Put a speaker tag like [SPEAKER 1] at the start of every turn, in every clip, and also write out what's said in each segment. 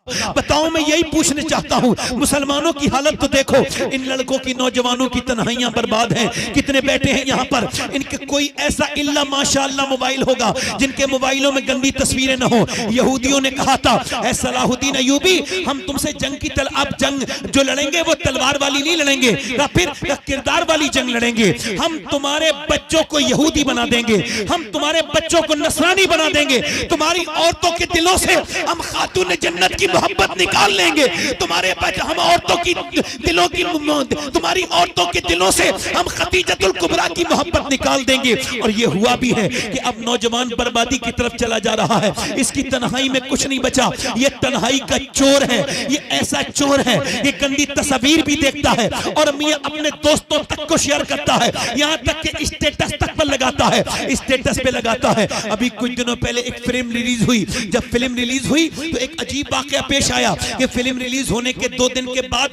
[SPEAKER 1] बताओ, मैं यही पूछना चाहता हूँ, मुसलमानों की हालत तो देखो, इन लड़कों की, नौजवानों की तन्हाइयां बर्बाद हैं। कितने बैठे हैं यहाँ पर, इनके कोई ऐसा इल्ला माशाअल्लाह मोबाइल होगा जिनके मोबाइलों में गंदी तस्वीरें न हो। यहूदियों ने कहा था, ऐ सलाहुद्दीन अय्यूबी, हम तुमसे जंग की अब जंग जो लड़ेंगे वो तलवार वाली नहीं लड़ेंगे, या फिर किरदार वाली जंग लड़ेंगे। हम तुम्हारे बच्चों को यहूदी बना देंगे, हम तुम्हारे बच्चों को नसरानी बना देंगे, तुम्हारी औरतों के दिलों से हम खातून जन्नत की मोहब्बत निकाल लेंगे, तुम्हारे हम औरतों की दिलों की, तुम्हारी औरतों के दिलों से हम खदीजतुल कुबरा की मोहब्बत निकाल देंगे। और ये हुआ भी है कि अब नौजवान बर्बादी की तरफ चला जा रहा है। इसकी तन्हाई में कुछ नहीं बचा। ये तन्हाई का चोर है, ये ऐसा चोर है, ये गंदी तस्वीर भी देखता है और मियां अपने दोस्तों तक को शेयर करता है, यहां तक कि स्टेटस तक पर लगाता है, स्टेटस पे लगाता है। अभी कुछ दिनों पहले एक फिल्म रिलीज हुई। जब फिल्म रिलीज हुई तो एक अजीब वाकया पेश आया कि फिल्म रिलीज होने के 2 दिन के बाद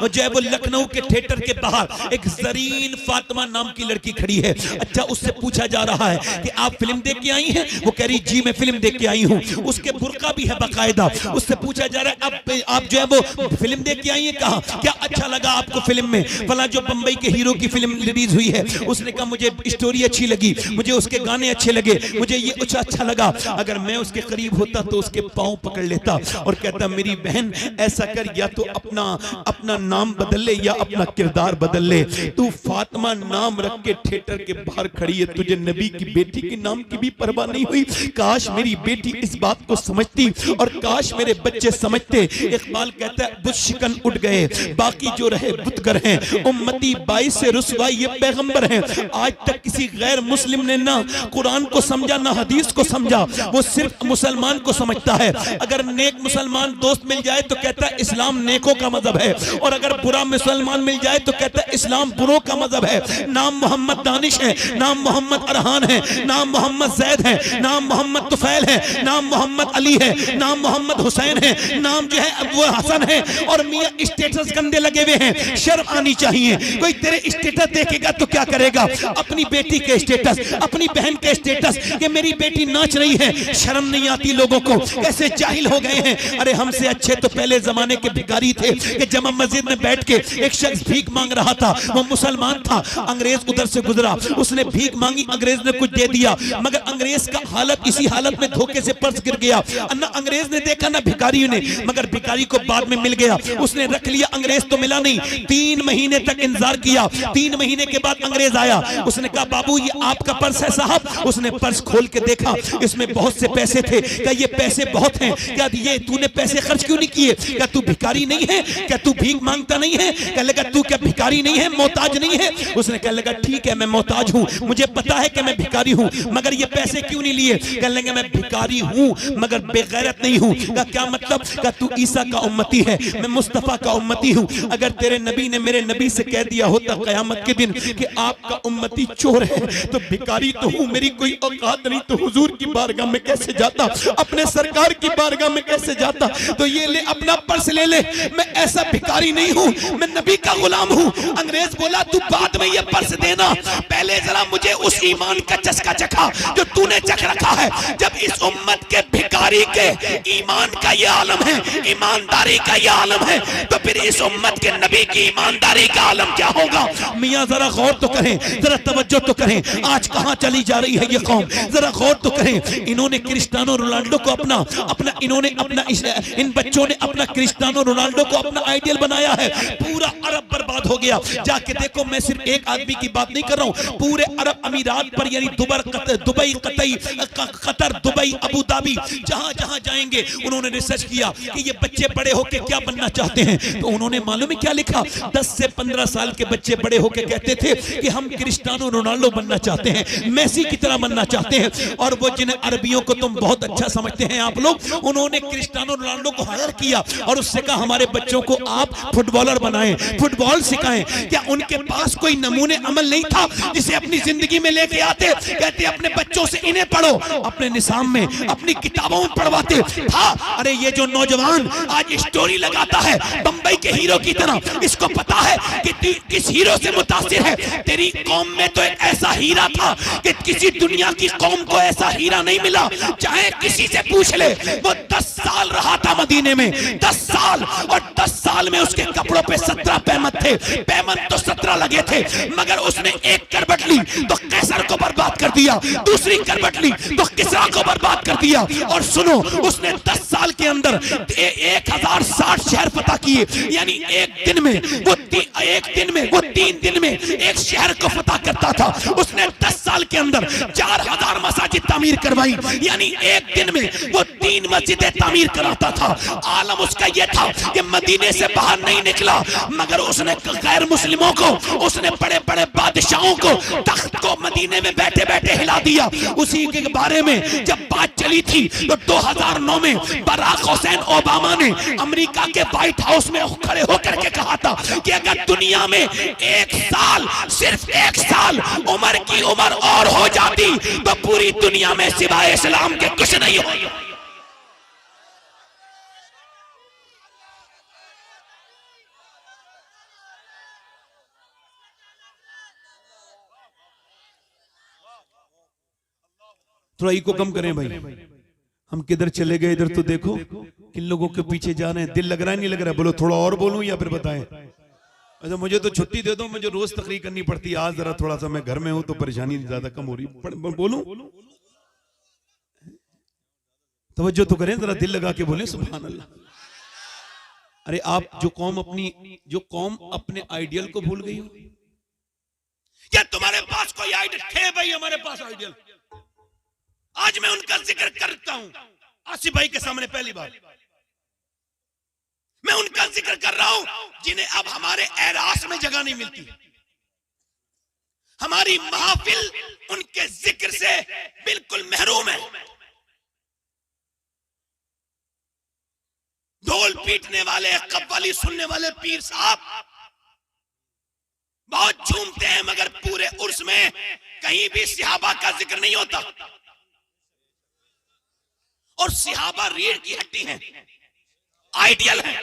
[SPEAKER 1] जो है वो लखनऊ के थिएटर के बाहर एक जरीन फातिमा नाम की लड़की खड़ी है। अच्छा, उससे पूछा जा रहा है कि आप फिल्म देख के आई हैं? वो कह रही जी मैं फिल्म देख के आई हूँ। उसके बुर्का भी है बाकायदा। उससे पूछा जा रहा है आप जो है वो फिल्म देख के आई हैं, कहा क्या अच्छा लगा आपको फिल्म में? फला जो बंबई के हीरो की फिल्म रिलीज हुई है, उसने कहा मुझे स्टोरी अच्छी लगी, मुझे उसके गाने अच्छे लगे, मुझे ये कुछ अच्छा लगा। अगर मैं उसके करीब होता तो उसके पांव पकड़ लेता और कहता मेरी बहन ऐसा कर, या तो अपना नाम बदल ले या अपना किरदार बदल ले। तू फातिमा नाम रख के थिएटर के बाहर खड़ी है, तुझे नबी की बेटी के नाम की भी परवाह नहीं हुई। काश मेरी बेटी इस बात को समझती और काश मेरे बच्चे समझते। इकबाल कहता है बुत शिकन उठ गए, बाकी जो रहे बुतगर हैं, उम्मती 22 से रुसवाई ये पैगंबर हैं। आज तक किसी गैर मुस्लिम ने ना कुरान को समझा ना हदीस को समझा, वो सिर्फ मुसलमान को समझता है। अगर नेक मुसलमान दोस्त मिल जाए तो कहता है इस्लाम नेकों का मजहब है, और अगर बुरा मुसलमान मिल जाए तो कहता है इस्लाम बुरों का मजहब है। नाम मोहम्मद दानिश है, नाम मोहम्मद अरहान है, नाम मोहम्मद जैद है, नाम मोहम्मद तुफैल है, नाम मोहम्मद अली है, नाम मोहम्मद हुसैन है, नाम जो है वो हसन है, और मियां स्टेटस गंदे लगे हुए हैं। शर्म आनी चाहिए। कोई तेरे स्टेटस देखेगा तो क्या करेगा? अपनी बेटी के स्टेटस, अपनी बहन के स्टेटस, कि मेरी बेटी नाच रही है, शर्म नहीं आती लोगों को? कैसे जाहिल हो गए हैं। अरे हमसे अच्छे तो पहले जमाने के भिखारी थे कि जमा मस्जिद में बैठ के एक शख्स भीख मांग रहा था, वो मुसलमान था, अंग्रेज उधर से गुजरा, उसने भीख मांगी, अंग्रेज ने कुछ दे दिया, मगर अंग्रेज का हालत इसी हालत में धोखे से पर्स गिर गया। ना अंग्रेज ने देखा ना भिखारी ने, मगर भिखारी को बाद में मिल गया, उसने रख लिया, अंग्रेज तो मिला नहीं। 3 महीने तक इंतजार किया, 3 महीने के बाद अंग्रेज आया, उसने कहा बाबू ये आपका पर्स है साहब। उसने पर्स खोल के देखा, इसमें बहुत से पैसे थे। क्या ये पैसे बहुत हैं? क्या ये तूने पैसे खर्च क्यों नहीं किए? क्या तू भिखारी नहीं है? क्या तू भीख मांगता नहीं है? कह लगा तू क्या भिखारी नहीं है, मोहताज नहीं है? उसने कह लगा ठीक है मैं मोहताज हूँ, मुझे पता है कि मैं भिखारी हूँ, मगर ये पैसे क्यों नहीं लिए? कह लगा मैं भिखारी हूँ मगर बेगैरत नहीं हूँ। क्या मतलब? क्या तू ईसा का उम्मती है, मैं मुस्तफा का उम्मती हूँ। अगर तेरे नबी ने मेरे नबी से कह दिया होता कयामत के दिन कि आपका उम्मती चोर है, तो भिखारी तो हूँ, मेरी कोई औकात नहीं, तो हुजूर की बारगाह में कैसे जाता, अपने सरकार की बारगाह में कैसे जाता? तो ये ले अपना पर्स ले ले, मैं ऐसा भिखारी नहीं हूँ, मैं नबी का गुलाम हूँ। अंग्रेज बोला तू बाद में ये पर्स देना, पहले जरा मुझे उस ईमान का चस्का चखा जो तूने चख रखा है। जब इस उम्मत के भिखारी के ईमान का ये आलम है, ईमानदारी का ये आलम है, तो फिर इस उम्मत के नबी की ईमानदारी का आलम क्या होगा? मियाँ जरा गौर तो करें, जरा तवज्जो तो करें, आज कहाँ चली जा रही है ये कौम, जरा गौर तो करें। इन्होंने क्रिस्टियानो रोनाल्डो को अपना इन बच्चों ने अपना क्रिस्टियानो रोनाल्डो को अपना आइडियल बनाया है। पूरा अरब बर्बाद हो गया। जाके देखो, मैं सिर्फ एक आदमी की बात नहीं कर रहा हूँ, पूरे अरब अमीरात पर, यानी Dubai, Qatar, Dubai, Abu Dhabi, जहां जहां जाएंगे उन्होंने रिसर्च किया कि ये बच्चे बड़े होके क्या बनना चाहते हैं। तो उन्होंने मालूम है क्या लिखा? 10 से 15 साल के बच्चे बड़े होके कहते थे कि हम क्रिस्टियानो रोनाल्डो बनना चाहते हैं, मेसी की तरह बनना चाहते हैं। और वो जिन अरबियों को तुम बहुत अच्छा समझते हैं आप लोग, उन्होंने क्रिस्टियानो रोनाल्डो को हायर किया और उससे कहा हमारे बच्चों को आप फुटबॉलर बनाएं, फुटबॉल सिखाएं। क्या उनके पास कोई नमूने अमल नहीं था जिसे अपनी जिंदगी में लेके आते? कहते अपने बच्चों से इन्हें पढ़ो, अपने निसाब में, अपनी किताबों में पढ़वाते था। अरे ये जो नौजवान आज स्टोरी लगाता है बंबई के हीरो की तरह, इसको पता है कि किस हीरो से मुतासिर है। तेरी कौम में तो एक ऐसा हीरा था कि किसी दुनिया की कौम को ऐसा हीरा नहीं मिला। चाहे किसी से पूछ ले, वो 10 साल रहा रहा था मदीने में 10 साल, और 10 साल में उसके कपड़ों पे 17 पैमत थे। पैमत तो 17 लगे थे, मगर उसने एक करवट ली तो कैसर को बर्बाद कर दिया, दूसरी करवट ली तो किसरा को बर्बाद कर दिया। और सुनो, उसने 10 साल के अंदर 1060 शहर फतह किए, यानी एक दिन में वो 3 दिन में एक शहर को फतह करता था। उसने 10 साल के अंदर 4000 मसाजिद तामीर करवाई, यानी एक दिन में वो 3 मस्जिदें तामीर कराता था। आलम उसका यह था कि मदीने से बाहर नहीं निकला, मगर उसने गैर मुस्लिमों को, उसने बड़े बड़े बादशाहों को तख्त को मदीने में बैठे बैठे हिला दिया। उसी के बारे में जब बात चली थी तो 2009 में बराक हुसैन ओबामा ने अमेरिका के व्हाइट हाउस में खड़े होकर के कहा था कि अगर दुनिया में एक साल, सिर्फ एक साल उमर की उम्र और हो जाती तो पूरी दुनिया में सिवाय इस्लाम के कुछ नहीं हो। थोड़ा ई को कम करें भाई, हम किधर चले गए, इधर तो देखो किन लोगों के पीछे जा रहे हैं। दिल लग रहा है नहीं लग रहा है? बोलो, थोड़ा और बोलूं या फिर बताएं? अच्छा, मुझे तो छुट्टी दे दो, मुझे रोज तकरीर करनी पड़ती है। आज जरा थोड़ा सा मैं घर में हूं तो परेशानी ज्यादा कम हो रही। बोलूं? तवज्जो तो करें, जरा दिल लगा के बोले सुभान अल्लाह। अरे आप जो कौम अपने आइडियल को भूल गई हो, क्या तुम्हारे पास कोई आइडियल थे? भाई हमारे पास आइडियल, आज मैं उनका जिक्र करता हूं आसिफ भाई के सामने। पहली बार मैं उनका जिक्र कर रहा हूं जिन्हें अब हमारे एरास में जगह नहीं मिलती। हमारी महफिल उनके जिक्र से बिल्कुल महरूम है। ढोल पीटने वाले, कव्वाली सुनने वाले पीर साहब बहुत झूमते हैं, मगर पूरे उर्स में कहीं भी सिहाबा का जिक्र नहीं होता। और सिहाबा रीढ़ की हड्डी है, आइडियल है,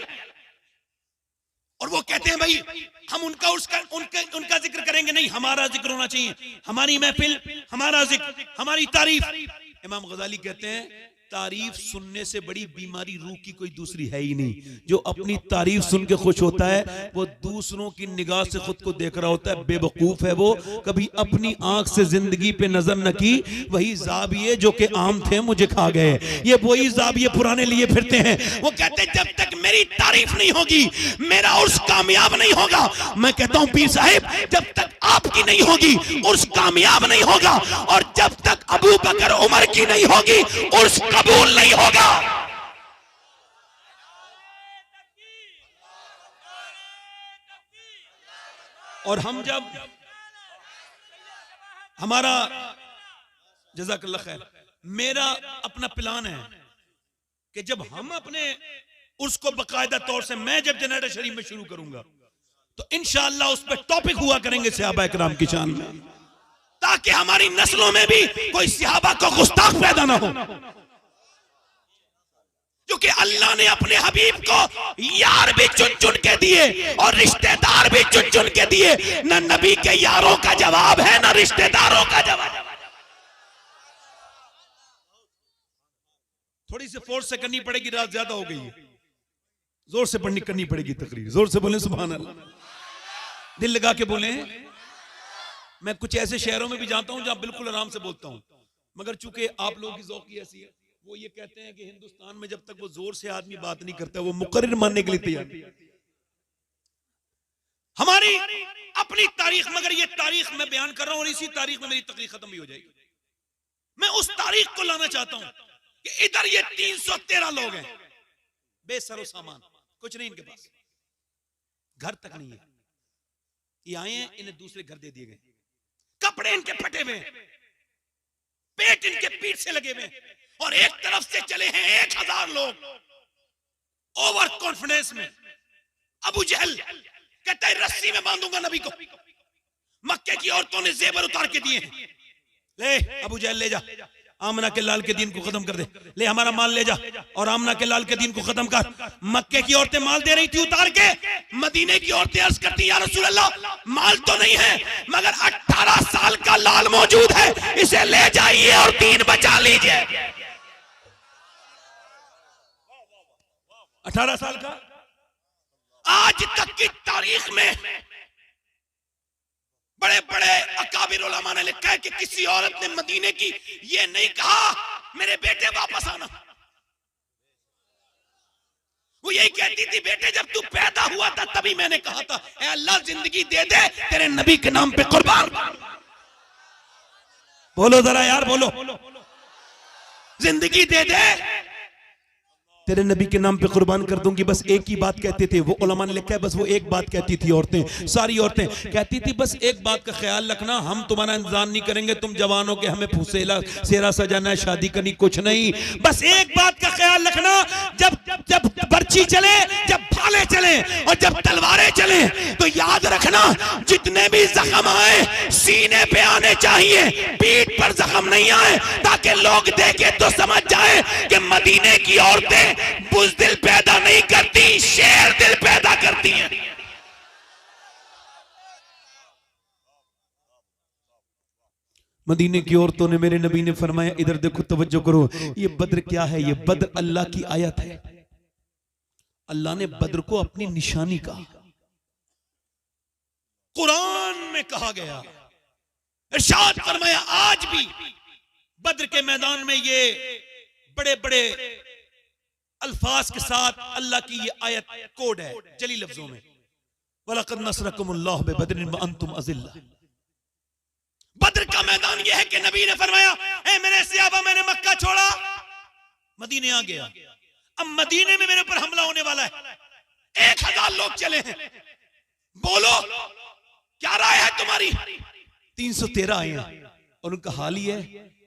[SPEAKER 1] और वो कहते हैं भाई हम उनका जिक्र करेंगे नहीं, हमारा जिक्र होना चाहिए, हमारी महफिल, हमारा जिक्र, हमारी तारीफ। इमाम गजाली कहते हैं तारीफ सुनने से बड़ी बीमारी रूह की कोई दूसरी है ही नहीं। जो अपनी तारीफ सुन के खुश होता है वो दूसरों की निगाह से खुद को देख रहा होता है, बेवकूफ है वो, कभी अपनी आंख से जिंदगी पे नजर न की। वही जाविये जो के आम थे मुझे खा गए, ये वही जाविये पुराने लिए फिरते हैं। वो कहते हैं जब तक मेरी तारीफ नहीं होगी मेरा उर्स कामयाब नहीं होगा। मैं कहता हूं पीर साहिब, जब तक आपकी नहीं होगी उर्स कामयाब नहीं होगा, और जब तक अबू बकर उमर की नहीं होगी उर्स कबूल नहीं होगा। और हम जब हमारा जज़ाकल्लाह खैर, मेरा अपना प्लान है कि जब हम अपने उर्स को बकायदा तौर से, मैं जब जनरेटर शरीफ में शुरू करूंगा तो इंशाअल्लाह उस पर टॉपिक हुआ करेंगे सहाबा किराम की शान में, ताकि हमारी नस्लों में भी कोई सहाबा को गुस्ताख पैदा ना हो। क्योंकि अल्लाह ने अपने हबीब को यार भी चुन चुन के दिए और रिश्तेदार भी चुन चुन के दिए। न नबी के यारों का जवाब है, न रिश्तेदारों का जवाब। थोड़ी सी फोर्स से करनी पड़ेगी, रात ज्यादा हो गई है, जोर से पढ़नी करनी पड़ेगी तकरीर। जोर से बोले सुभान अल्लाह, दिल लगा के बोले। मैं कुछ ऐसे शहरों में भी जाता हूं जहां बिल्कुल आराम से बोलता हूं, मगर चूंकि आप लोगों की ज़ौक़ ऐसी है, वो ये कहते हैं कि हिंदुस्तान में जब तक वो जोर से आदमी बात नहीं करता वो मुकर्रिर मानने के लिए तैयार नहीं। हमारी अपनी तारीख, मगर ये तारीख मैं बयान कर रहा हूं और इसी तारीख में मेरी तकरीर खत्म भी हो जाएगी। मैं उस तारीख को लाना चाहता हूं कि इधर ये 313 लोग हैं, बेसरो सामान, कुछ नहीं इनके पास, घर तक नहीं है। ये आए हैं, इन्हें दूसरे घर दे दिए गए, कपड़े इनके फटे हुए, पेट इनके पीठ से लगे हुए, और एक तरफ से चले हैं 1000 लोग ओवर कॉन्फिडेंस में। अबू जहल कहता है रस्सी में बांधूंगा नबी को। मक्के की औरतों ने जेवर उतार के दिए, ले अबू जहल ले जा, आमना के लाल के दीन को खत्म कर दे, ले हमारा माल ले जा और आमना के लाल के दीन को खत्म कर। मक्के की औरतें माल दे रही थी उतार के, मदीने की औरतें अर्ज करती या रसूल अल्लाह माल तो नहीं है मगर 18 साल का लाल मौजूद है, इसे ले जाइए और दीन बचा लीजिए। 18 साल का। आज तक की तारीख में बड़े बड़े अकाबिर उलमा ने लिखा है कि किसी औरत ने मदीने की ये नहीं कहा मेरे बेटे वापस आना। वो यही कहती थी बेटे जब तू पैदा हुआ था तभी मैंने कहा था ऐ अल्लाह जिंदगी दे दे तेरे नबी के नाम पे कुर्बान। बोलो जरा यार बोलो, जिंदगी दे दे तेरे नबी के नाम पे कुर्बान कर दूंगी। बस एक ही बात कहते थे वो, उलमा ने लिखा है बस वो एक बात कहती थी औरतें, सारी औरतें कहती थी बस एक बात का ख्याल रखना, हम तुम्हारा इंतजाम नहीं करेंगे, तुम जवानों के हमें फूसेला सेरा सजाना है, शादी करनी कुछ नहीं, बस एक बात का ख्याल रखना जब जब बर्छी चले, जब भाले चले और जब तलवारें चले तो याद रखना जितने भी जख्म आए सीने पे आने चाहिए, पीठ पर जख्म नहीं आए, ताकि लोग देखे तो समझ जाए कि मदीने की औरतें बुज़दिल पैदा नहीं करती, शेर दिल पैदा करती हैं। मदीने की औरतों ने, मेरे नबी ने फरमाया इधर देखो तवज्जो करो, ये बद्र क्या है? ये बद्र अल्लाह की आयत है। अल्लाह ने बद्र को अपनी निशानी कहा, कुरान में कहा गया, इरशाद फरमाया आज भी बद्र के मैदान में ये बड़े बड़े अल्फाज के साथ अल्लाह की ये आयत कोड है जली लफ्जों में, वलक़द नसरकुमुल्लाहु बिबद्रिन व अंतुम अज़िल्ला। बद्र का मैदान ये है कि नबी ने फरमाया ए मेरे सहाबा मैंने मक्का छोड़ा, मदीने आ गया, अब मदीने में मेरे ऊपर हमला होने वाला है, 1000 लोग चले हैं, बोलो क्या राय है तुम्हारी? 313 आए हैं और उनका हाल ही है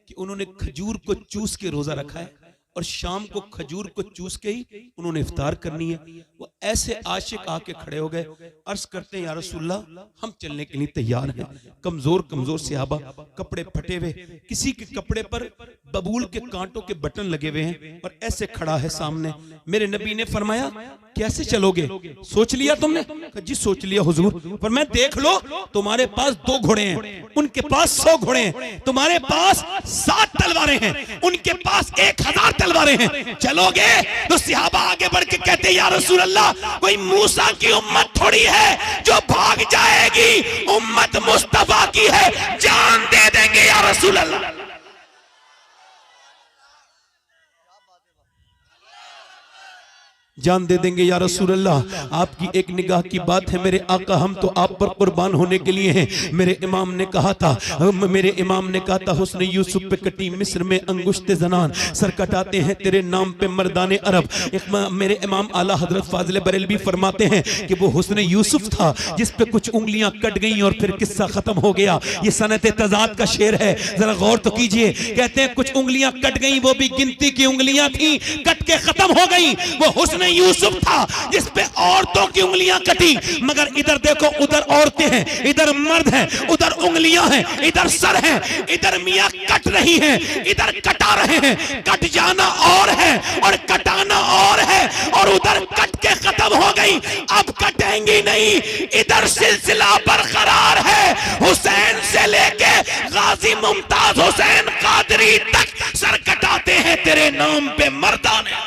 [SPEAKER 1] कि उन्होंने खजूर को चूस के रोजा रखा है और शाम को खजूर को चूस के ही उन्होंने इफ्तार करनी है। वो ऐसे आशिक आके खड़े हो गए, अर्ज करते हैं या रसूलल्लाह हम चलने के लिए तैयार हैं। कमजोर कमजोर सहाबा, कपड़े फटे हुए, किसी के कपड़े पर बबूल के कांटों के बटन लगे हुए हैं और ऐसे खड़ा है सामने। मेरे नबी ने फरमाया कैसे चलोगे? सोच लिया तुमने? जी सोच लिया हुजूर। पर मैं देख लो तुम्हारे पास 2 घोड़े हैं, उनके पास 100 घोड़े हैं, तुम्हारे पास 7 तलवारें हैं, उनके पास 1000 तलवारें हैं, चलोगे? तो सहाबा आगे बढ़ के कहते या रसूल अल्लाह कोई मूसा की उम्मत थोड़ी है जो भाग जाएगी, उम्मत मुस्तफा की है, जान दे देंगे या रसूल अल्लाह। जान दे देंगे या रसूल अल्लाह। आपकी एक निगाह की बात है मेरे आका, हम तो आप पर कुर्बान होने के लिए हैं। मेरे इमाम ने कहा था हुस्न यूसुफ पे कटी मिस्र में अंगुश्त जनान, सर कटाते हैं तेरे नाम पे मर्दाने अरब। मेरे इमाम आला हजरत फाजिल बरेलवी फरमाते हैं कि वो हुस्न यूसुफ था जिस पे कुछ उंगलियां कट गई और फिर किस्सा खत्म हो गया। ये सनत तजाद का शेर है, जरा गौर तो कीजिए। कहते हैं कुछ उंगलियां कट गई, वो भी गिनती की उंगलियां थी, कट के खत्म हो गई। वो हुस्न यूसुफ था जिस पे औरतों की उंगलियां कटी, मगर इधर देखो उधर औरतें हैं, इधर मर्द हैं, उधर उंगलियां हैं, इधर सर है, इधर मियां कट रही हैं, इधर कटा रहे हैं। कट जाना और है और कटाना और है, और उधर कट के खत्म हो गई, अब कटेंगी नहीं। इधर सिलसिला बरकरार है, हुसैन से लेके गाजी मुमताज हुसैन कादरी तक सर कटाते हैं तेरे नाम पे मर्दाने।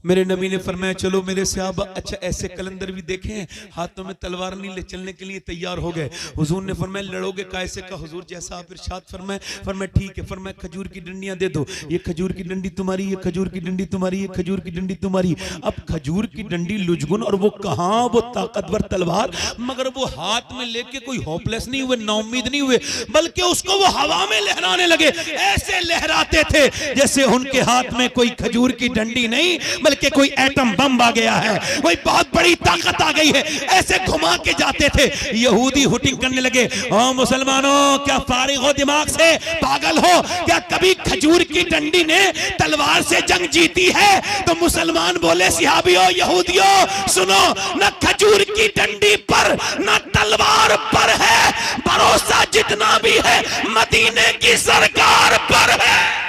[SPEAKER 1] मेरे नबी ने फरमाया चलो मेरे सहाबा, अच्छा ऐसे कलंदर भी देखे हैं हाथों में तलवार नहीं ले चलने के लिए तैयार हो गए। हुजूर ने फरमाया लड़ोगे कैसे का? हुजूर जैसा आप इरशाद फरमाया ठीक है। फरमाया खजूर की डंडियां दे दो, ये खजूर की डंडी तुम्हारी, ये खजूर की डंडी तुम्हारी, ये खजूर की डंडी तुम्हारी। अब खजूर की डंडी लुजगुन और वो कहां वो ताकतवर तलवार, मगर वो हाथ में लेके कोई होपलेस नहीं हुए, नाउम्मीद नहीं हुए, बल्कि उसको वो हवा में लहराने लगे। ऐसे लहराते थे जैसे उनके हाथ में कोई खजूर की डंडी नहीं बल्कि कोई एटम बम आ गया है, कोई बहुत बड़ी ताकत आ गई है। ऐसे घुमा के जाते थे। यहूदी हुटिंग करने लगे, ओ मुसलमानों क्या फारिग हो दिमाग से, पागल हो क्या? कभी खजूर की डंडी ने तलवार से जंग जीती है? तो मुसलमान बोले सहाबियों यहूदियों सुनो, न खजूर की डंडी पर न तलवार पर है, भरोसा जितना भी है मदीने की सरकार पर है।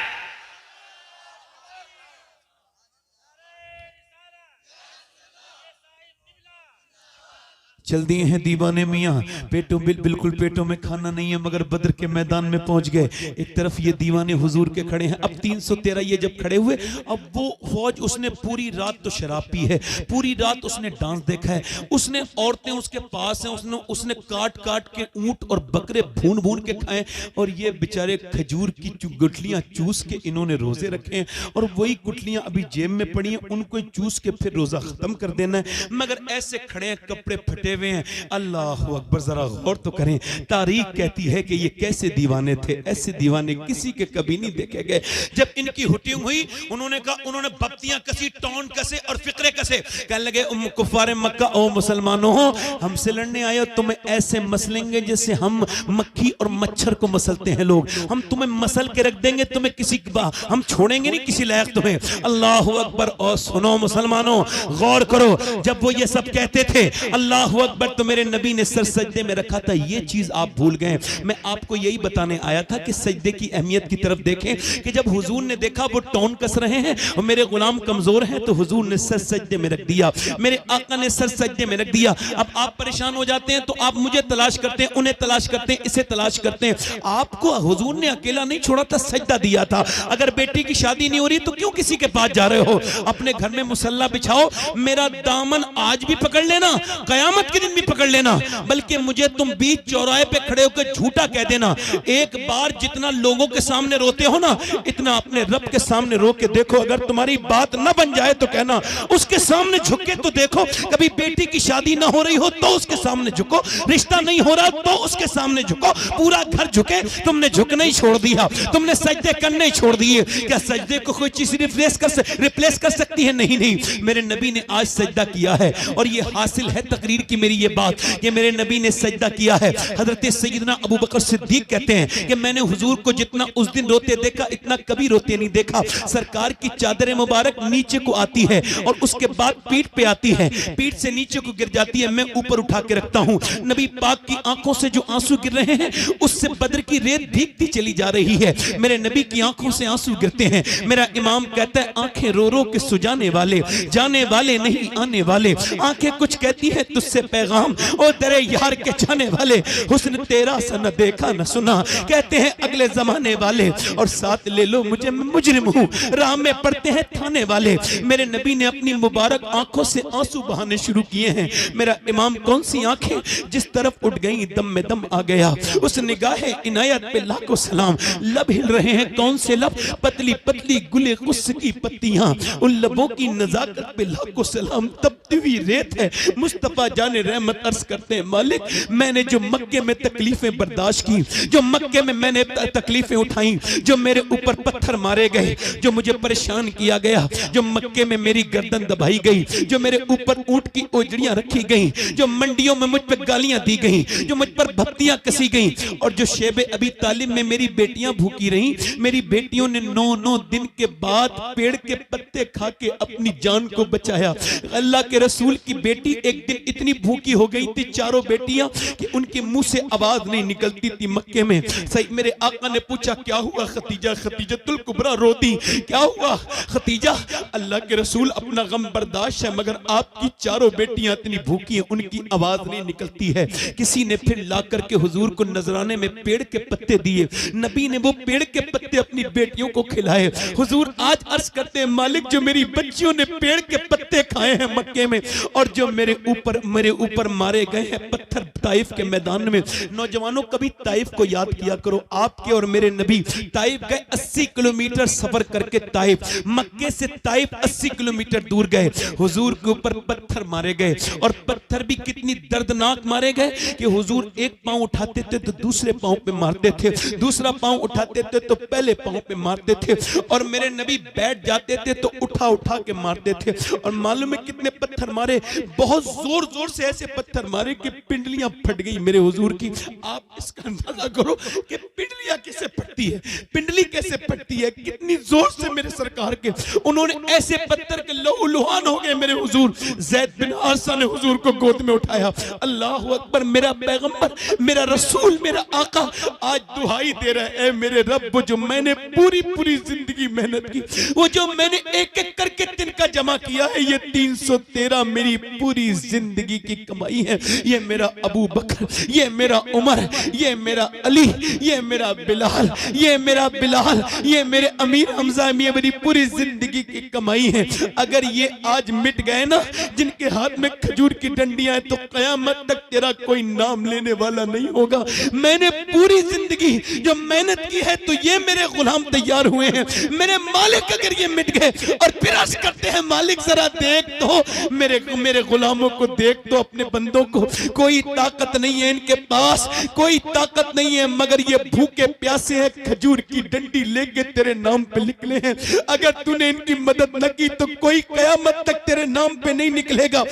[SPEAKER 1] चल दिए हैं दीवाने मियाँ, पेटों बिल्कुल पेटों में खाना नहीं है, मगर बदर के मैदान में पहुंच गए। एक तरफ ये दीवाने हुजूर के खड़े हैं। अब 313 ये जब खड़े हुए, अब वो फौज, उसने पूरी रात तो शराब पी है, पूरी रात उसने डांस देखा है, उसने औरतें उसके पास हैं, उसने काट काट के ऊंट और बकरे भून भून के खाए, और ये बेचारे खजूर की गुठलियां चूस के इन्होंने रोजे रखे हैं, और वही गुठलियां अभी जेब में पड़ी हैं, उनको चूस के फिर रोजा खत्म कर देना है। मगर ऐसे खड़े हैं, कपड़े फटे हुए हैं। अल्लाह अकबर, जरा गौर तो करें, तारीख कहती है कि ये कैसे दीवाने थे। ऐसे दीवाने किसी के कभी नहीं देखे गए। जब इनकी हुटिंग हुई, उन्होंने कहा, उन्होंने बत्तियां कसी, टौन कसे और फिक्रे कसे। कहने लगे, कुफारे मक्का, ओ मुसलमानों हो, हमसे लड़ने आए हो, तुम्हें ऐसे मसलेंगे जैसे हम मक्खी और मच्छर को मसलते हैं लोग। हम तुम्हें मसल के रख देंगे, तुम्हें किसी हम छोड़ेंगे नहीं किसी लायक तुम्हें। अल्लाह अकबर। और सुनो मुसलमानों, गौर करो, जब वो ये सब कहते थे अल्लाह अकबर, तो मेरे नबी ने सर सजदे में रखा था। ये चीज आप भूल गए। मैं आपको यही बताने आया था कि सजदे की अहमियत की तरफ देखें, कि जब हुजूर ने देखा वो टौन कस रहे हैं और मेरे गुलाम कमजोर हैं, तो हुजूर ने सर सजदे में रख दिया, मेरे आका ने सर सजदे में रख दिया। अब आप परेशान हो जाते हैं तो आप मुझे तलाश करते हैं, उन्हें तलाश करते हैं, इसे तलाश करते हैं। आपको हुजूर ने अकेला नहीं छोड़ा था, सजदा दिया था। अगर बेटी की शादी नहीं हो रही तो क्यों किसी के पास जा रहे हो? अपने घर में मुसल्ला बिछाओ, मेरा दामन आज भी पकड़ लेना, कयामत के दिन भी पकड़ लेना, बल्कि मुझे तुम बीच चौराहे पे खड़े होकर झूठा कह देना। एक बार जितना लोगों के सामने रोते हो ना, इतना अपने रब के सामने रो के देखो। अगर तुम्हारी बात ना बन जाए तो कहना, उसके सामने झुक के तो देखो। कभी बेटी की शादी ना हो रही हो तो उसके सामने झुको, रिश्ता नहीं हो रहा तो उसके सामने झुको। पूरा घर झुके, तुमने झुकना ही छोड़ दिया, तुमने सजदे करने ही छोड़ दिए। क्या सजदे को कोई चीज रिप्लेस कर सकती है? नहीं नहीं, मेरे नबी ने आज सजदा किया है, और ये हासिल है तकरीर की मेरी ये बात, कि मेरे नबी ने सजदा किया है। हजरत सैयदना अबू बकर सिद्दीक कहते हैं कि मैंने हुजूर को जितना उस दिन रोते देखा, इतना कभी रोते नहीं देखा। सरकार की चादर मुबारक नीचे को आती है और उसके बाद पीठ पे आती है, पीठ से नीचे को गिर जाती है, मैं ऊपर उठा के रखता हूं। नबी पाक की आंखों से जो आंसू गिर रहे हैं, उससे बदर की रेत भीगती चली जा रही है। मेरे नबी की आंखों से आंसू गिरते हैं। मेरा इमाम कहता है, आंखें रो रो के सुजाने वाले, जाने वाले नहीं आने वाले। आंखें कुछ कहती है तुझसे पैगाम, ओ तेरे यार के जाने वाले, हुस्न तेरा सा न देखा न सुना, कहते हैं अगले जमाने वाले। और साथ ले लो मुझे, मैं मुजरिम हूँ, राह में पड़ते हैं थाने वाले। मेरे नबी ने अपनी मुबारक आंखों से आंसू बहाने शुरू किए हैं। मेरा इमाम, कौन सी आंखें जिस तरफ उठ गई दम में दम आ गया। उस निगाह इनायत पे लाखों सलाम। लब हिल रहे हैं, कौन से लब? पतली पतली गुले गुस्स की पत्तियां, उन लबों की नजाकत पे लाखों सलाम। तपती हुई रेत है, मुस्तफा जाने रहमत अर्ज करते हैं, मालिक मैंने जो मक्के में तकलीफें बर्दाश्त की, जो मक्के में मैंने तकलीफें उठाई, जो मेरे ऊपर पत्थर मारे गए, जो मुझे परेशान किया गया, जो मक्के में मेरी गर्दन दबाई गई, जो मेरे ऊपर ऊंट की ओजड़ियां रखी गई, जो मंडियों में मुझ पर गालियां दी गई, जो मुझ पर भत्तियां कसी गई, और जो शेबे अबी तालिब में मेरी बेटियां भूखी रहीं। मेरी बेटियों ने 9 दिन के बाद पेड़ के पत्ते खा के अपनी जान को बचाया। अल्लाह के रसूल की बेटी एक दिन इतनी भूखी हो गई थी, चारों बेटियां, कि उनके मुंह से आवाज नहीं निकलती थी मक्के में। सही मेरे आका ने पूछा, क्या हुआ खतीजा? खतीजतुल कुबरा रोती, क्या हुआ खतीजा? अल्लाह के रसूल, अपना गम बर्दाश्त है, मगर आपकी चारों बेटियां इतनी भूखी हैं, उनकी आवाज नहीं निकलती है। किसी ने फिर ला करके हुजूर को नजराने में पेड़ के पत्ते दिए। नबी ने वो पेड़ के पत्ते अपनी बेटियों को खिलाए। हुजूर आज अर्ज करते हैं, मालिक जो मेरी बच्चियों ने पेड़ के पत्ते खाए हैं मक्के में, और जो मेरे ऊपर मारे गए हैं पत्थर ताइफ के मैदान में। नौजवानों, कभी ताइफ को याद किया करो। आपके और मेरे नबी ताइफ गए, 80 किलोमीटर सफर करके ताइफ, मक्के से ताइफ 80 किलोमीटर दूर गए। हुजूर के ऊपर पत्थर मारे गए, और पत्थर भी कितनी दर्दनाक मारे गए कि हुजूर एक पांव उठाते थे तो दूसरे पांव पे मारते थे, दूसरा पांव उठाते थे तो पहले पांव पे मारते थे, और मेरे नबी बैठ जाते थे तो उठा उठा के मारते थे। और मालूम है कितने पत्थर मारे? बहुत जोर जोर से ऐसे पत्थर मारे कि पिंडलियां फट गई मेरे हुजूर की। आप इसका अंदाजा करो कि पिंडलियां कैसे फटती है, पिंडली कैसे फटती है, कितनी जोर से मेरे सरकार के उन्होंने ऐसे पत्थर के लहूलुहान हो गए मेरे हुजूर। ज़ैद बिन हारिसा ने हुजूर को गोद में उठाया। अल्लाह अकबर, मेरा पैगंबर, मेरा रसूल, मेरा आका आज दुहाई दे रहा है, मेरे रब, वो जो मैंने पूरी जिंदगी मेहनत की, वो जो मैंने एक एक करके तिनका जमा किया है, ये 313 मेरी पूरी जिंदगी की कमाई है। ये मेरा अबू बकर, ये मेरा उमर, ये मेरा अली, ये मेरा बिलाल, ये मेरा बिलाल, ये मेरे अमीर हमजा, ये मेरी पूरी जिंदगी की कमाई है। अगर ये आज मिट गए ना, जिनके हाथ में खजूर की डंडियां हैं, तो कयामत तक तेरा कोई नाम लेने वाला नहीं होगा। मैंने पूरी जिंदगी जो मेहनत की है, तो ये मेरे गुलाम तैयार हुए हैं। मेरे मालिक अगर ये मिट गए, और फिर अर्ज करते हैं मालिक जरा देख तो, मेरे गुलामों को देख तो, अपने बंदों को। कोई ताकत नहीं है इनके पास, कोई ताकत नहीं है, मगर ये भूखे प्यासे हैं, खजूर की डंडी लेके तेरे नाम पे निकले हैं। अगर तूने इनकी मदद न की तो कोई कयामत तक तेरे नाम पे नहीं निकलेगा।